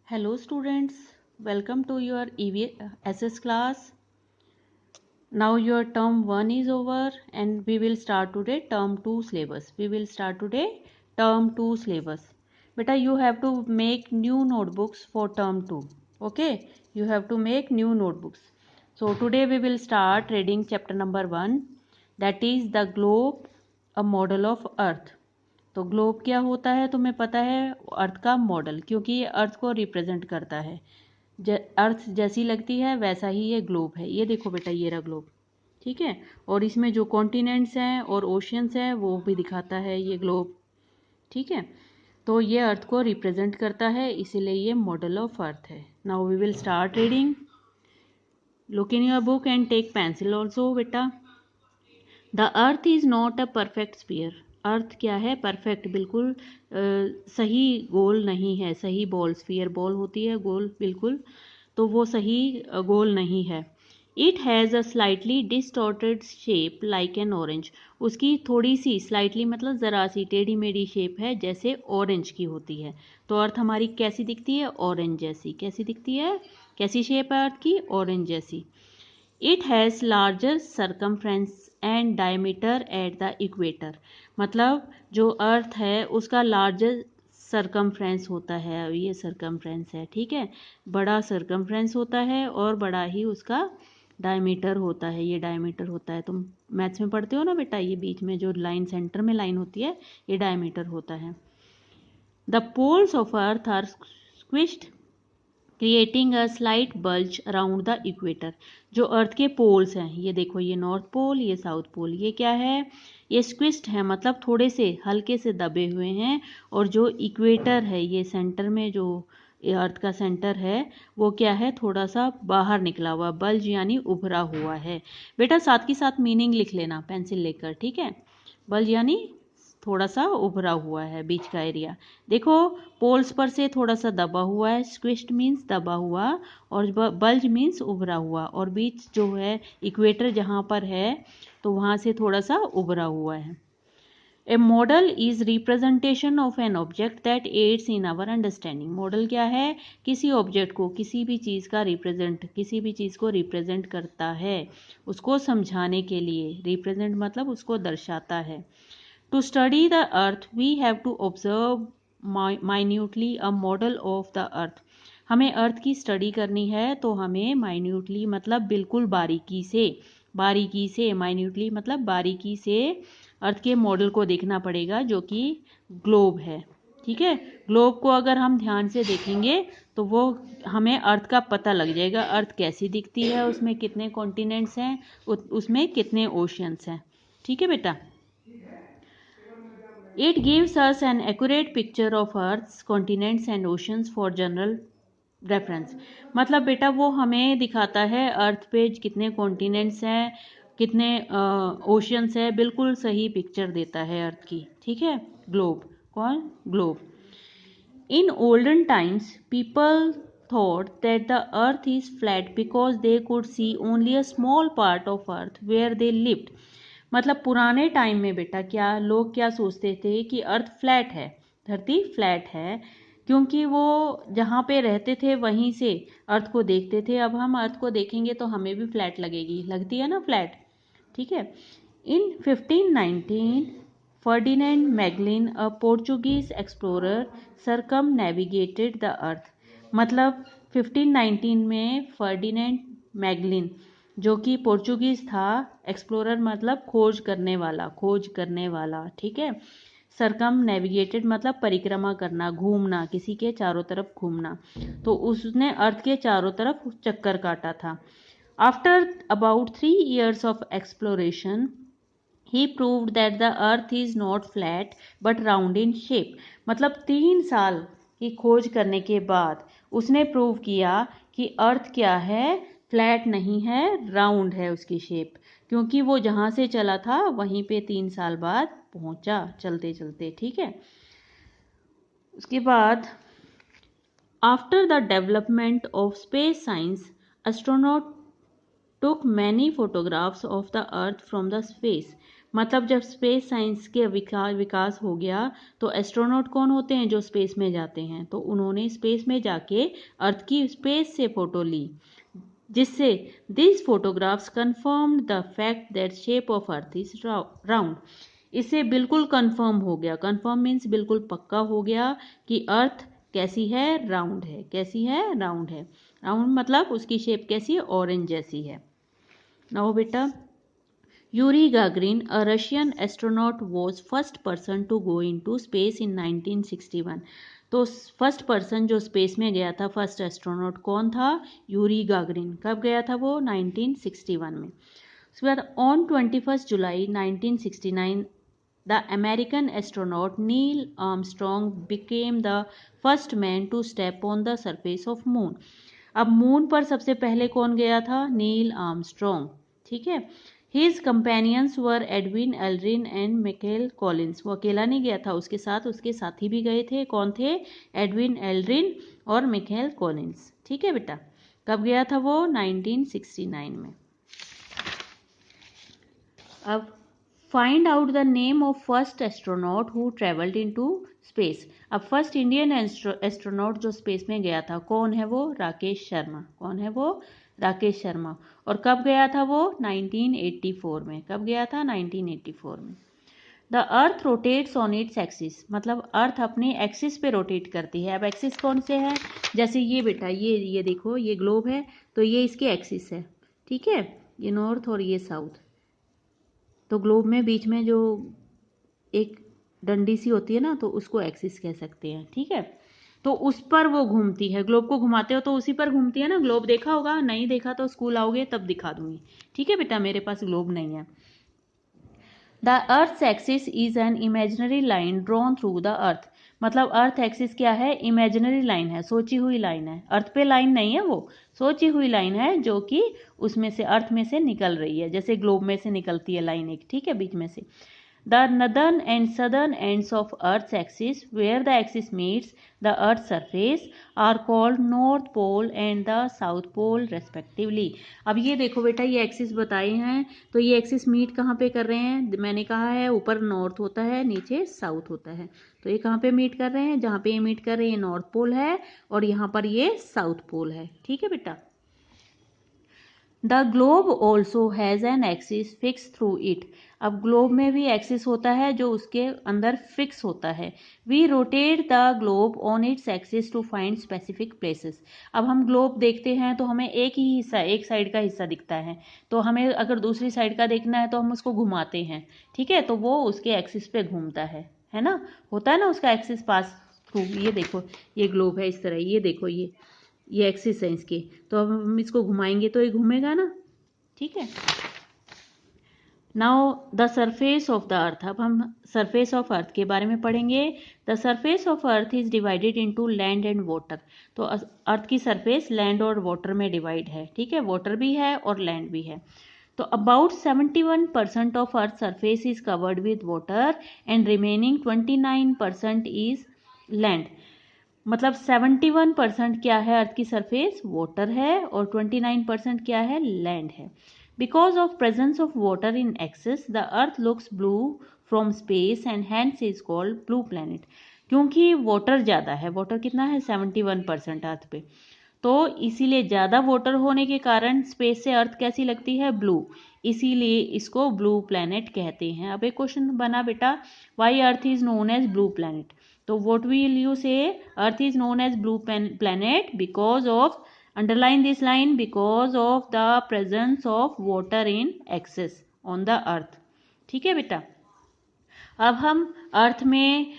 Hello students, welcome to your EVSS class. Now your term 1 is over and we will start today term 2 syllabus. We will start today term 2 syllabus. Beta, you have to make new notebooks for term 2. Okay, you have to make new notebooks. So today we will start reading chapter number 1, that is the globe, a model of earth. तो globe क्या होता है तुम्हें पता है, अर्थ का model, क्योंकि ये अर्थ को रिप्रेजेंट करता है। अर्थ जैसी लगती है वैसा ही ये ग्लोब है। ये देखो बेटा, ये रहा ग्लोब, ठीक है। और इसमें जो कॉन्टिनेंट्स हैं और ओशियंस हैं वो भी दिखाता है ये ग्लोब, ठीक है। तो ये अर्थ को रिप्रेजेंट करता है, इसीलिए ये मॉडल ऑफ अर्थ है। Now we will start reading. Look in your book and take pencil also बेटा। The earth is not a perfect sphere. Earth क्या है, परफेक्ट, बिल्कुल सही गोल नहीं है। सही बॉल, स्फीयर बॉल होती है गोल बिल्कुल, तो वो सही गोल नहीं है। It has a slightly distorted shape like an orange. उसकी थोड़ी सी, स्लाइटली मतलब ज़रा सी टेढ़ी मेढ़ी शेप है, जैसे ऑरेंज की होती है। तो अर्थ हमारी कैसी दिखती है, ऑरेंज जैसी। कैसी दिखती है, कैसी शेप है अर्थ की, ऑरेंज जैसी। It has larger circumference and diameter at the equator. मतलब जो अर्थ है उसका लार्जर सरकमफ्रेंस होता है। ये सरकमफ्रेंस है, ठीक है, बड़ा सरकमफ्रेंस होता है और बड़ा ही उसका डायमीटर होता है। ये डायमीटर होता है, तुम मैथ्स में पढ़ते हो ना बेटा, ये बीच में जो लाइन, सेंटर में लाइन होती है, ये डायमीटर होता है। The poles of earth are squished creating a slight bulge around the equator. जो अर्थ के पोल्स हैं, ये देखो, ये नॉर्थ पोल, ये साउथ पोल, ये क्या है, ये स्क्विस्ट है, मतलब थोड़े से हल्के से दबे हुए हैं। और जो इक्वेटर है, ये सेंटर में जो ये अर्थ का सेंटर है, वो क्या है, थोड़ा सा बाहर निकला हुआ, बल्ज यानी उभरा हुआ है। बेटा साथ के साथ मीनिंग लिख लेना पेंसिल लेकर, ठीक है। बल्ज यानी थोड़ा सा उभरा हुआ है, बीच का एरिया। देखो पोल्स पर से थोड़ा सा दबा हुआ है, स्क्विश्ड मीन्स दबा हुआ, और बल्ज मीन्स उभरा हुआ, और बीच जो है इक्वेटर जहाँ पर है, तो वहाँ से थोड़ा सा उभरा हुआ है। A model is representation of an object that aids in our understanding. Model क्या है, किसी ऑब्जेक्ट को, किसी भी चीज़ का रिप्रेजेंट, किसी भी चीज़ को रिप्रेजेंट करता है, उसको समझाने के लिए। रिप्रेजेंट मतलब उसको दर्शाता है। To study the earth, we have to observe minutely a model of the earth. हमें अर्थ की स्टडी करनी है तो हमें माइन्यूटली मतलब बिल्कुल बारीकी से, बारीकी से, माइन्यूटली मतलब बारीकी से अर्थ के मॉडल को देखना पड़ेगा, जो कि ग्लोब है, ठीक है। ग्लोब को अगर हम ध्यान से देखेंगे तो वो हमें अर्थ का पता लग जाएगा, अर्थ कैसी दिखती है, उसमें कितने कॉन्टिनेंट्स हैं, उसमें कितने ओशियंस हैं, ठीक है बेटा। It gives us an accurate picture of Earth's continents and oceans for general reference. मतलब बेटा वो हमें दिखाता है अर्थ पे कितने कॉन्टिनेंट्स हैं, कितने ओशियंस है, बिल्कुल सही पिक्चर देता है अर्थ की, ठीक है। ग्लोब, कौन, globe. In olden times, people thought that the earth is flat because they could see only a small part of earth where they lived. मतलब पुराने टाइम में बेटा क्या लोग क्या सोचते थे कि अर्थ फ्लैट है, धरती फ्लैट है, क्योंकि वो जहाँ पे रहते थे वहीं से अर्थ को देखते थे। अब हम अर्थ को देखेंगे तो हमें भी फ्लैट लगेगी, लगती है ना फ्लैट, ठीक है। In 1519 Ferdinand Magellan, a Portuguese explorer, circumnavigated the earth. मतलब 1519 में फर्डिनेंड मैगलिन, जो कि पोर्चुगीज था, एक्सप्लोरर मतलब खोज करने वाला, खोज करने वाला, ठीक है। सरकम नेविगेटेड मतलब परिक्रमा करना, घूमना, किसी के चारों तरफ घूमना। तो उसने अर्थ के चारों तरफ चक्कर काटा था। After about 3 years of exploration, he proved that the earth is not flat but round in shape. मतलब 3 साल की खोज करने के बाद उसने प्रूव किया कि अर्थ क्या है, फ्लैट नहीं है, राउंड है उसकी शेप, क्योंकि वो जहाँ से चला था वहीं पे 3 साल बाद पहुँचा, चलते चलते, ठीक है। उसके बाद after the development of space science, astronaut took many photographs of the earth from the space. मतलब जब स्पेस साइंस के विकास हो गया तो एस्ट्रोनॉट कौन होते हैं, जो स्पेस में जाते हैं। तो उन्होंने स्पेस में जाके अर्थ की स्पेस से फोटो ली, जिससे this photographs confirmed the fact that shape of earth is round. इससे बिल्कुल कंफर्म हो गया, कंफर्म मीन्स बिल्कुल पक्का हो गया कि अर्थ कैसी है, राउंड है। कैसी है, राउंड है। राउंड मतलब उसकी शेप कैसी है, ऑरेंज जैसी है। नाउ बेटा, Yuri Gagarin, a Russian astronaut, was first person to go into space in 1961। तो फर्स्ट पर्सन जो स्पेस में गया था, फर्स्ट एस्ट्रोनॉट कौन था, यूरी गागरिन। कब गया था वो, 1961 में। उसके बाद on 21 July 1969 the American astronaut Neil Armstrong became the first man to step on the surface of moon. अब मून पर सबसे पहले कौन गया था, नील आर्मस्ट्रॉन्ग। ठीक है। His companions were Edwin Aldrin and Mikel Collins. वो अकेला नहीं गया था, उसके साथ उसके साथी भी गए थे। कौन थे, एडविन एल्ड्रिन और मिकेल कॉलिंस। ठीक है बेटा। कब गया था वो, 1969 में। अब find out the name of first astronaut who travelled into space. अब फर्स्ट इंडियन एस्ट्रोनॉट जो स्पेस में गया था कौन है वो, राकेश शर्मा। कौन है वो, राकेश शर्मा। और कब गया था वो, 1984 में। कब गया था, 1984 में। The earth rotates on its axis, मतलब अर्थ अपने एक्सिस पे रोटेट करती है। अब एक्सिस कौन से है, जैसे ये बेटा, ये देखो, ये ग्लोब है तो ये इसके एक्सिस है। ठीक है, ये नॉर्थ और ये साउथ। तो ग्लोब में बीच में जो एक डंडी सी होती है ना, तो उसको एक्सिस कह सकते हैं। ठीक है, तो उस पर वो घूमती है। ग्लोब को घुमाते हो तो उसी पर घूमती है ना। ग्लोब देखा होगा, नहीं देखा तो स्कूल आओगे तब दिखा दूंगी। ठीक है बेटा, मेरे पास ग्लोब नहीं है। The earth axis is an imaginary line drawn through the earth. मतलब अर्थ एक्सिस क्या है, इमेजिनरी लाइन है, सोची हुई लाइन है। अर्थ पे लाइन नहीं है, वो सोची हुई लाइन है जो कि उसमें से, अर्थ में से निकल रही है, जैसे ग्लोब में से निकलती है लाइन एक। ठीक है, बीच में से। The northern and southern ends of Earth's axis, where the axis meets the Earth's surface, are called North Pole and the South Pole respectively। अब ये देखो बेटा, ये एक्सिस बताए हैं, तो ये एक्सिस मीट कहाँ पे कर रहे हैं, मैंने कहा है ऊपर नॉर्थ होता है, नीचे साउथ होता है। तो ये कहाँ पे मीट कर रहे हैं, जहाँ पे ये मीट कर रहे हैं नॉर्थ पोल है, और यहाँ पर ये साउथ पोल है। ठीक है बेटा। The globe also has an axis fix through it. अब ग्लोब में भी एक्सिस होता है जो उसके अंदर फिक्स होता है। We rotate the globe on its axis to find specific places. अब हम ग्लोब देखते हैं तो हमें एक ही हिस्सा, एक साइड का हिस्सा दिखता है, तो हमें अगर दूसरी साइड का देखना है तो हम उसको घुमाते हैं। ठीक है, तो वो उसके एक्सिस पे घूमता है ना, होता है ना उसका एक्सिस पास थ्रू। ये देखो, ये ग्लोब है इस तरह, ये देखो, ये एक्सिस है इसके, तो अब हम इसको घुमाएंगे तो ये घूमेगा ना। ठीक है। Now the surface of the earth. अब हम सरफेस ऑफ अर्थ के बारे में पढ़ेंगे। The surface of earth is divided into land and water. तो अर्थ की सरफेस लैंड और वाटर में डिवाइड है। ठीक है, वाटर भी है और लैंड भी है। तो about 71% of earth surface is covered with water and remaining 29% is land. मतलब 71% क्या है, अर्थ की सरफेस वाटर है, और 29% क्या है, लैंड है। Because of presence of water in excess the earth looks blue from space and hence is called blue planet. क्योंकि वाटर ज़्यादा है, वाटर कितना है, 71% अर्थ पे, तो इसीलिए ज़्यादा वाटर होने के कारण स्पेस से अर्थ कैसी लगती है, ब्लू। इसीलिए इसको ब्लू प्लैनेट कहते हैं। अब एक क्वेश्चन बना बेटा, why earth is known as blue planet. तो what will you say, earth is known as blue planet because of, underline this line, because of the presence of water in excess on the earth. ठीक है बेटा। अब हम अर्थ में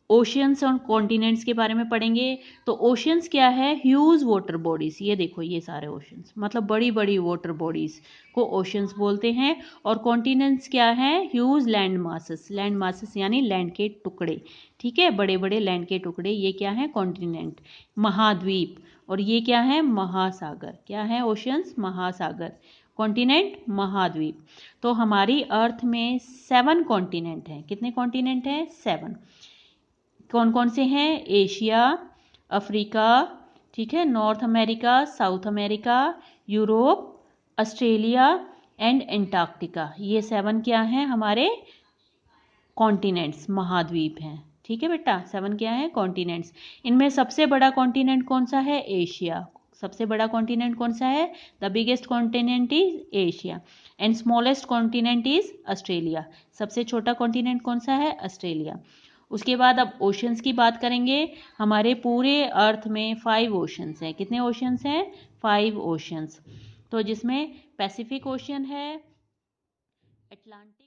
oceans और continents के बारे में पढ़ेंगे। तो ओशियंस क्या है, ह्यूज वाटर बॉडीज। ये देखो, ये सारे ओशियंस, मतलब बड़ी बड़ी वाटर बॉडीज को ओशियंस बोलते हैं। और कॉन्टिनेंट्स क्या है, huge land masses. Land masses यानी लैंड के टुकड़े। ठीक है, बड़े बड़े लैंड के टुकड़े, ये क्या है, कॉन्टिनेंट। महाद्वीप, और ये क्या है, महासागर। क्या है, ओशियंस, महासागर, कॉन्टिनेंट, महाद्वीप। तो हमारी अर्थ में 7 कॉन्टिनेंट हैं। कितने कॉन्टिनेंट हैं, 7। कौन कौन से हैं, एशिया, अफ्रीका, ठीक है, north America, south America, Europe, Australia, and Antarctica. ये 7 क्या हैं हमारे कॉन्टिनेंट्स, महाद्वीप हैं। ठीक है बेटा, 7 क्या है कॉन्टिनेंट्स। इनमें सबसे बड़ा कॉन्टिनेंट कौन सा है? एशिया। सबसे बड़ा कॉन्टिनेंट कौन सा है? The biggest continent is Asia and smallest continent is Australia. सबसे छोटा कॉन्टिनेंट कौन सा है? ऑस्ट्रेलिया। उसके बाद अब ओशंस की बात करेंगे। हमारे पूरे अर्थ में 5 ओशंस हैं। कितने ओशंस हैं? 5 ओशंस। तो जिसमें पैसिफिक ओशन है, अटलांटिक